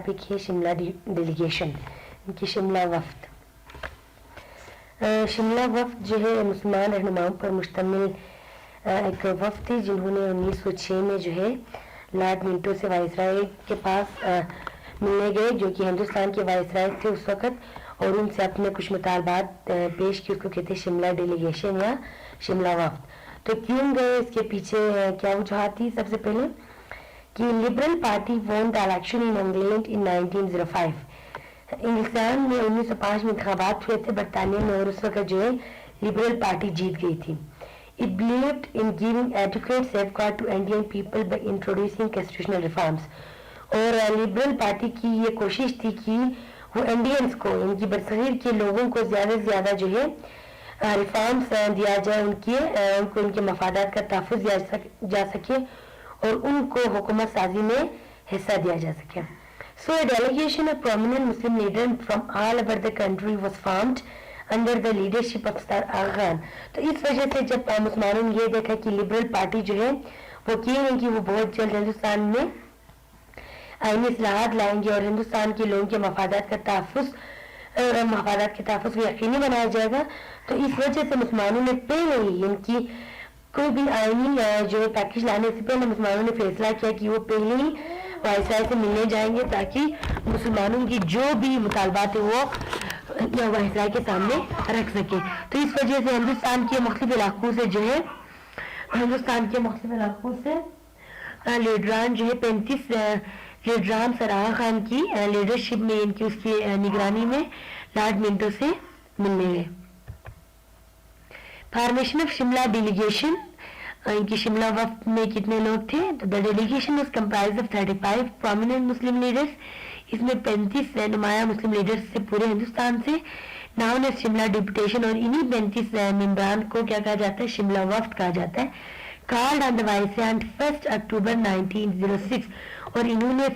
Topic ہے Shimla delegation کی شملہ وفد. شملہ وفد جو ہے مسلمان رہنماؤں پر مشتمل ایک وفد تھی جنہوں نے 1906 میں جو ہے لارڈ منٹو سے وائسرائے کے پاس ملنے گئے جو کہ ہندوستان کے وائسرائے تھے اس وقت, اور ان سے اپنے کچھ مطالبات پیش کی. اس کو کہتے ہیں شملہ ڈیلیگیشن یا شملہ وفد. تو کیوں گئے, اس کے پیچھے کیا وجوہات تھی؟ سب سے پہلے کہ لبرل پارٹی وون دا الیکشن ان انگلینڈ ان 1905. انگلستان میں 1905 میں انتخابات ہوئے تھے برطانیہ میں, اور اس وقت جو ہے لبرل پارٹی جیت گئی تھی. It believed in giving adequate safeguard to Indian people by introducing constitutional reforms. اور لبرل پارٹی کی یہ کوشش تھی کہ وہ انڈینز کو, ان کی برصغیر کے لوگوں کو زیادہ سے زیادہ جو ہے ریفارمز دیا جائے, ان کو ان کے مفادات کا تحفظ دیا جا سکے اور ان کو حکومت سازی میں حصہ دیا جا سکے. So a delegation of prominent Muslim leaders from all over the country was formed under the leadership of Sir Aghan. تو اس وجہ سے جب مسلمانوں نے یہ دیکھا کہ لبرل پارٹی جو ہے وہ کیے ہیں کہ وہ بہت جلد ہندوستان میں آئینی اصلاحات لائیں گے اور ہندوستان کے لوگوں کے مفادات کے تحفظ کو یقینی بنایا جائے گا, تو اس وجہ سے مسلمانوں نے پہلے ہی ان کی کوئی بھی آئینی جو ہے پیکج لانے سے پہلے مسلمانوں نے فیصلہ کیا کہ وہ پہلے ہی وائسرائے سے ملنے جائیں گے تاکہ مسلمانوں کی جو بھی مطالبات ہیں وہ وائسرائے کے سامنے رکھ سکے. تو اس وجہ سے ہندوستان کے مختلف علاقوں سے لیڈران جو ہے 35 لیڈران سر آغا خان کی لیڈرشپ میں ان کی اس کی نگرانی میں لارڈ منٹو سے ملنے گئے. فارمیشن آف شملہ ڈیلیگیشن, ان کی شملہ وفد میں کتنے لوگ تھے؟ تو the delegation was comprised of 35 prominent Muslim leaders. اس میں 35 نمایاں مسلم لیڈرز سے پورے ہندوستان سے ناؤن ایز شملہ ڈیپوٹیشن, اور انہی 35 ممبران کو کیا کہا جاتا ہے؟ شملہ وفد کہا جاتا ہے. کارڈ آن دا وائسرائے آن 1 اکتوبر 1906, اور انہوں نے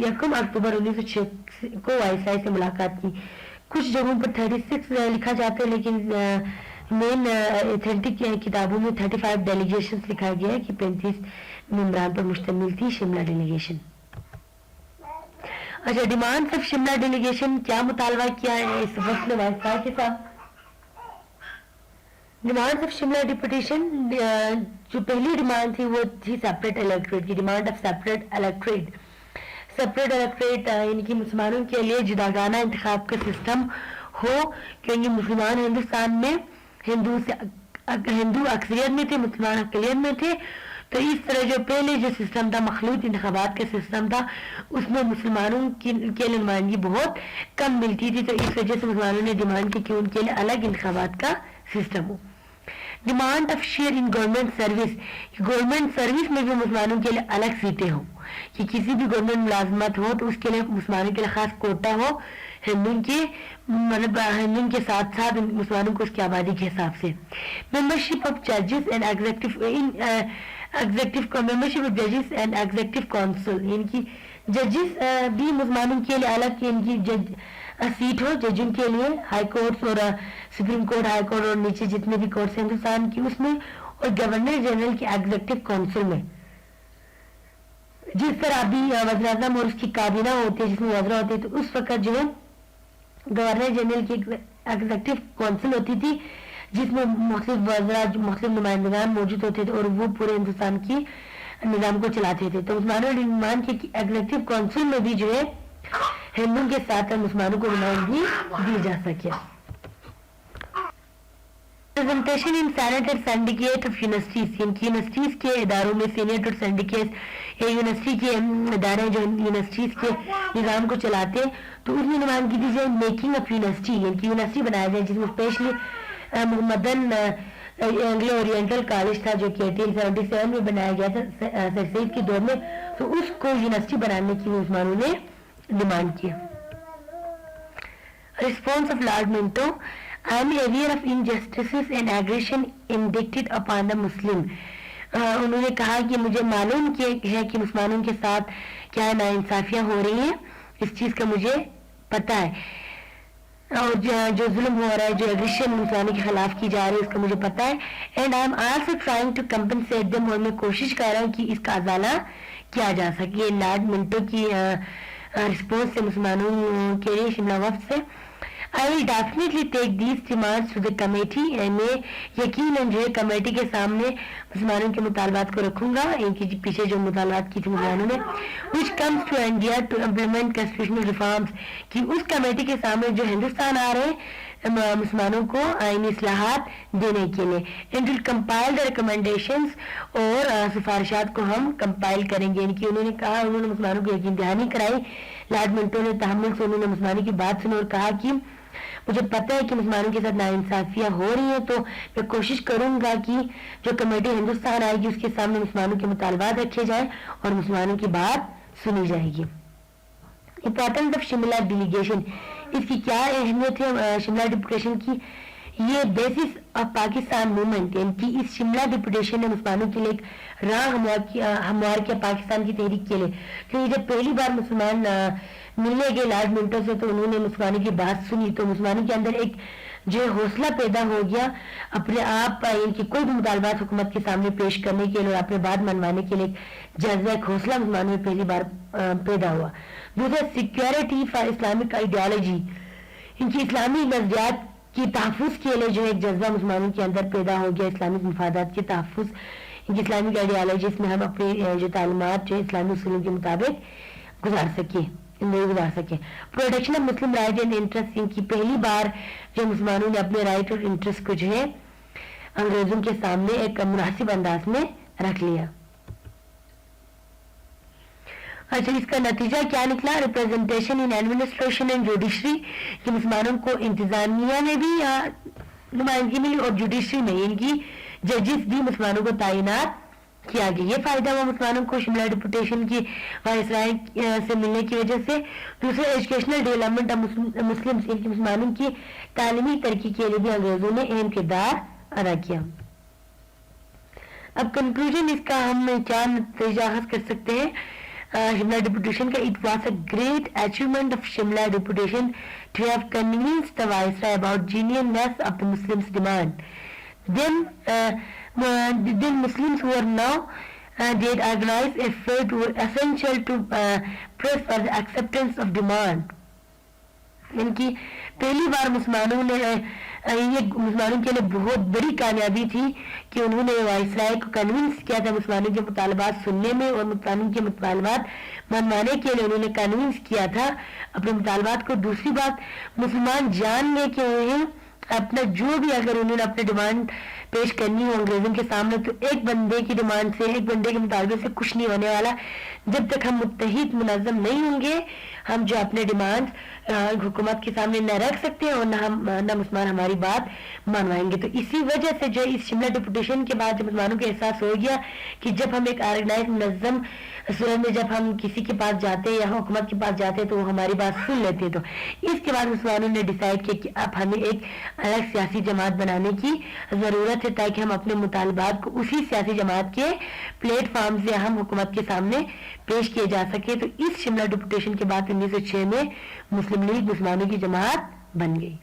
1 اکتوبر 1906 کو وائسرائے سے ملاقات کی. کچھ جگہوں پر 36 لکھا جاتا ہے, لیکن مین ایتھنٹک کتابوں میں 35 ڈیلیگیشن لکھا گیا ہے کہ 35 ممبران پر مشتمل تھی شملہ ڈیلیگیشن. اچھا, ڈیمانڈ آف شملہ ڈیلیگیشن, کیا مطالبہ کیا ہے اس وقت نے وائسرائے کے ساتھ؟ ڈیمانڈ آف شملہ ڈیپوٹیشن, جو پہلی ڈیمانڈ تھی وہ تھی سیپریٹ الیکٹوریٹ کی demand of separate electorate. Separate electorate یعنی کہ مسلمانوں کے لیے جداگانہ انتخاب کا سسٹم ہو, کیونکہ مسلمان ہندوستان میں ہندو اکثریت میں تھے, مسلمان اقلیت میں تھے. تو اس طرح جو پہلے جو سسٹم تھا, مخلوط انتخابات کا سسٹم تھا, اس میں مسلمانوں کے نمائندگی بہت کم ملتی تھی. تو اس وجہ سے مسلمانوں نے ڈیمانڈ کی کہ ان کے لیے الگ انتخابات کا system who. Demand of share in government service, government service میں بھی مسلمانوں کے لیے الگ سیٹیں ہوں, کہ کسی بھی گورنمنٹ ملازمت ہو تو اس کے لیے مسلمانوں کے لیے خاص کوٹا ہو, ہندوؤں کے ساتھ ساتھ مسلمانوں کو اس کی آبادی کے حساب سے. ممبرشپ آف ججز اینڈ ایگزیکٹو کونسل, یعنی کہ ججز بھی مسلمانوں کے لیے الگ ان کی سیٹ ہو ججوں کے لیے, ہائی کورٹس اور سپریم کورٹ, ہائی کورٹ اور نیچے جتنے بھی کورٹس ہیں ہندوستان کی اس میں, اور گورنر جنرل کے ایگزیکٹو کونسل میں. جس طرح ابھی وزیر اعظم اور اس کی کابینہ ہوتی ہے جس میں وزراء ہوتے ہیں, تو اس وقت جو ہے گورنر جنرل کی ایگزیکٹو کونسل ہوتی تھی جس میں مختلف وزراء مختلف نمائندگان موجود ہوتے تھے اور وہ پورے ہندوستان کی نظام کو چلاتے تھے. تو مسلمانوں نے ڈیمانڈ کی کہ ایگزیکٹو کونسل میں بھی جو ہے ہندوؤں کے ساتھ مسلمانوں کو نمائندگی دی جا سکے. ریپرزنٹیشن ان سینٹ اور سینڈیکیٹ آف یونیورسٹیز, یونیورسٹیز کے اداروں میں سینٹ اور سینڈیکیٹ یا یونیورسٹی کے ادارے جو یونیورسٹیز کے نظام کو چلاتے ہیں, تو اس میں نمائندگی دی جائے میکنگ آف یونیورسٹی, یعنی کہ یونیورسٹی بنایا جائے جس میں اسپیشلی مدن اینگلو اورینٹل کالج تھا جو کہ 1877 میں بنایا گیا تھا سر سید کے دور میں, تو اس کو یونیورسٹی بنانے کی مسلمانوں نے ڈیمانڈ کی. Response of lord Manto, I am aware of injustices and aggression indicted upon the Muslim. انہوں نے کہا کہ مجھے معلوم ہے کہ مسلمانوں کے ساتھ کیا ناانصافیاں ہو رہی ہیں, اس چیز کا مجھے پتہ ہے, اور جو ظلم ہو رہا ہے, جو ایگریشن مسلمانوں کے خلاف کی جا رہی ہے اس کا مجھے پتہ ہے. And I am also trying to compensate them, اور میں کوشش کر رہا ہوں کہ اس کا ازالہ کیا جا سکے. لارڈ منٹو کی رسپانس سے مسلمانوں کے لیے شملہ وفد سے. I will definitely take these demands to the committee. میں یقیناً جو ہے کمیٹی کے سامنے مسلمانوں کے مطالبات کو رکھوں گا. ان کی پیچھے جو مطالبات کی تھی مسلمانوں نے, which comes to India to implement constitutional reforms, کہ اس کمیٹی کے سامنے جو ہندوستان آ رہے ہیں مسلمانوں کو آئینی اصلاحات دینے کے لیے. And will compile the recommendations, اور سفارشات کو ہم کمپائل کریں گے. ان کی انہوں نے کہا, انہوں نے مسلمانوں کو یقین دہانی کرائی. لارڈ منٹو نے تحمل سے انہوں نے مسلمانوں کی بات سنی اور کہا کہ مجھے پتہ ہے کہ مسلمانوں کے ساتھ ناانصافیاں ہو رہی ہیں, تو میں کوشش کروں گا کہ جو کمیٹی ہندوستان آئے گی اس کے سامنے مسلمانوں کے مطالبات رکھے جائیں اور مسلمانوں کی بات سنی جائے گی. امپورٹنس آف شملہ ڈیلیگیشن, اس کی کیا اہمیت ہے شملہ ڈپوٹیشن کی. یہ بیسس آف پاکستان موومنٹ, یعنی کہ اس شملہ ڈپوٹیشن نے مسلمانوں کے لیے ایک راہ ہموار کیا پاکستان کی تحریک کے لیے. کیونکہ جب پہلی بار مسلمان ملنے گئے لارڈ منٹو سے تو انہوں نے مسلمانوں کی بات سنی, تو مسلمانوں کے اندر ایک جو حوصلہ پیدا ہو گیا اپنے آپ ان کی کوئی بھی مطالبات حکومت کے سامنے پیش کرنے کے لیے اور اپنے بات منوانے کے لیے جذبہ, ایک حوصلہ مسلمانوں میں پہلی بار پیدا ہوا. دوسرا سیکیورٹی فار اسلامک آئیڈیالوجی, ان کی اسلامی نظریات کی تحفظ کے لیے جو ایک جذبہ مسلمانوں کے اندر پیدا ہو گیا, اسلامک مفادات کے تحفظ, ان کی اسلامک آئیڈیالوجیز میں ہم اپنی جو تعلیمات جو اسلامی اصولوں کے مطابق گزار سکیں. Protection of Muslim right and interest, ان کی پہلی بار جو مسلمانوں نے اپنے رائٹ اور انٹرسٹ کو جو ہے انگریزوں کے سامنے ایک مناسب انداز میں رکھ لیا. اچھا, اس کا نتیجہ کیا نکلا؟ Representation in administration and judiciary, کہ مسلمانوں کو انتظامیہ میں بھی نمائندگی ملی اور جوڈیشری میں ان کی ججز بھی مسلمانوں کو تعینات کیا گیا. یہ فائدہ ہوا مسلمانوں کو شملہ ڈپوٹیشن کی وائسرائے سے ملنے کی وجہ سے. دوسرے ایجوکیشنل ڈیولپمنٹ آف مسلم, ان کی مسلمانوں کی تعلیمی ترقی کے لیے بھی انگریزوں نے اہم کردار ادا کیا. اب کنکلوژن اس کا ہم کیا نتیجہ حاصل کر سکتے ہیں شملہ ڈپوٹیشن کا؟ It was a great achievement of Shimla deputation to have convinced the viceroy about genuineness of the Muslims' demand. Then Muslims who are now did organize a faith were essential to press for the acceptance of demand. ان کی پہلی بار مسلمانوں نے یہ مسلمانوں کے لیے بہت بڑی کامیابی تھی کہ انہوں نے وائسرائے کو کنونس کیا تھا مسلمانوں کے مطالبات سننے میں, اور مسلمانوں کے مطالبات منوانے کے لیے انہوں نے کنونس کیا تھا اپنے مطالبات کو. دوسری بات, مسلمان جان لے کہ انہیں اپنا جو بھی اگر انہوں نے اپنے ڈیمانڈ پیش کرنی ہو انگریزوں کے سامنے تو ایک بندے کی ڈیمانڈ سے, ایک بندے کے مطالبے سے کچھ نہیں ہونے والا. جب تک ہم متحد منظم نہیں ہوں گے ہم جو اپنے ڈیمانڈ حکومت کے سامنے نہ رکھ سکتے ہیں اور نہ مسلمان ہماری بات منوائیں گے. تو اسی وجہ سے جو اس شملہ ڈپوٹیشن کے بعد جب مسلمانوں کو احساس ہو گیا کہ جب ہم ایک آرگنائز منظم صورت میں جب ہم کسی کے پاس جاتے ہیں یا حکومت کے پاس جاتے ہیں تو وہ ہماری بات سن لیتے ہیں, تو اس کے بعد مسلمانوں نے ڈیسائیڈ کیا کہ اب ہمیں ایک الگ سیاسی جماعت بنانے کی ضرورت ہے تاکہ ہم اپنے مطالبات کو اسی سیاسی جماعت کے پلیٹ فارم سے ہم حکومت کے سامنے پیش کیے جا سکے. تو اس شملہ ڈپوٹیشن کے بعد 1906 میں مسلم لیگ مسلمانوں کی جماعت بن گئی.